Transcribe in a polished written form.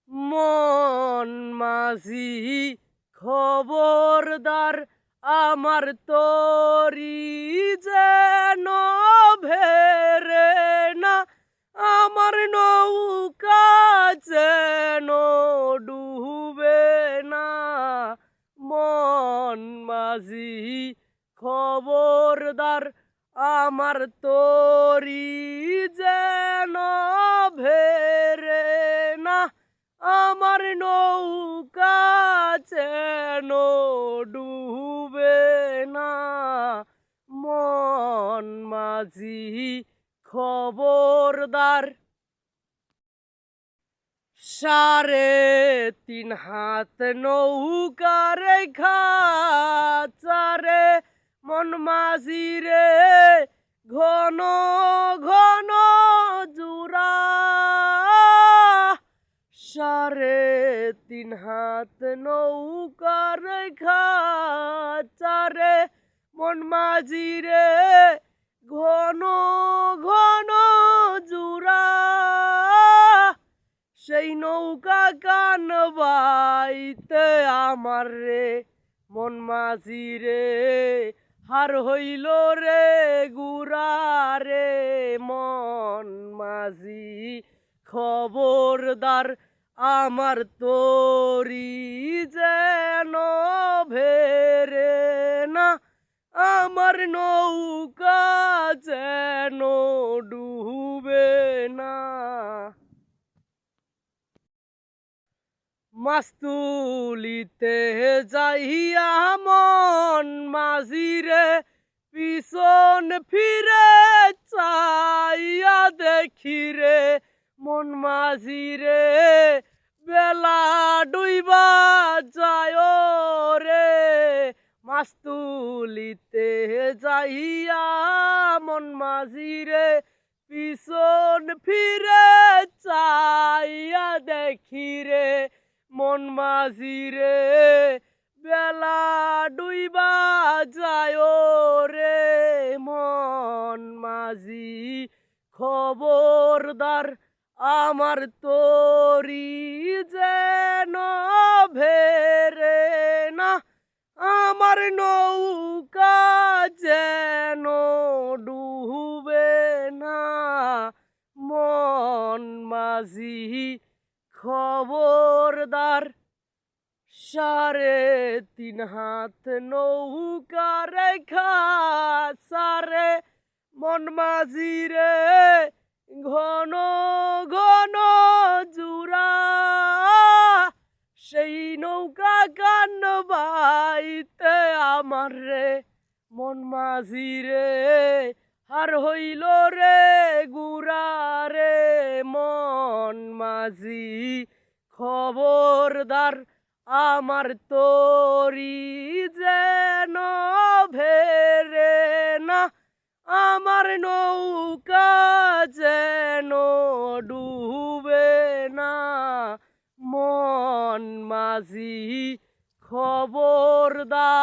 মন মাঝি খবরদার, আমার তরি যেন ভেরে না, আমার নৌকা যেন ডুবে না। মন মাঝি খবরদার, আমার তরি যেন ভেরে না, আমার নৌকা যেন ডুবে না। মন মাঝি খবরদার। 3.5 হাত নৌকা রেখা চারে, মন মাঝি রে ঘন ঘন জুড়া। 3.5 হাত নৌকা রেখা চারে, মন মাঝি রে ঘন ঘন জুড়া। সেই নৌকা কান বাইতে আমার রে, মন মাঝি রে হার হইল রে গুড়া রে। মন মাঝি খবরদার, আমার তরি যেন ভেরে না, আমার নৌকা যেন ডুবে না। মাছ তুলিতে যাইয়া মন মাঝি রে পিছন ফিরে চাইয়া দেখি রে, মন মাঝি রে বেলা ডুইবা যায় রে। মাছ তুলিতে যাইয়া মন মাঝি রে পিছন ফিরে চাইয়া দেখি রে, মন মাঝি রে বেলা ডুইবা যায় রে। মন মাঝি খবরদার, আমার তরি যেন ভেরে না, আমার নৌকা যেন ডুবে না। মন মাঝি খবরদার। 3.5 হাত নৌকা রেখা সারে, মন মাঝি রে ঘন ঘন জুড়া। সেই নৌকা কান বাইতে আমার রে, মন মাঝি রে হার হইল রে গুড়া রে। মন মাঝি খবরদার, আমার তরি যেন ভেরে না, আমার নৌকা যেন ডুবে না। মন মাঝি খবরদার।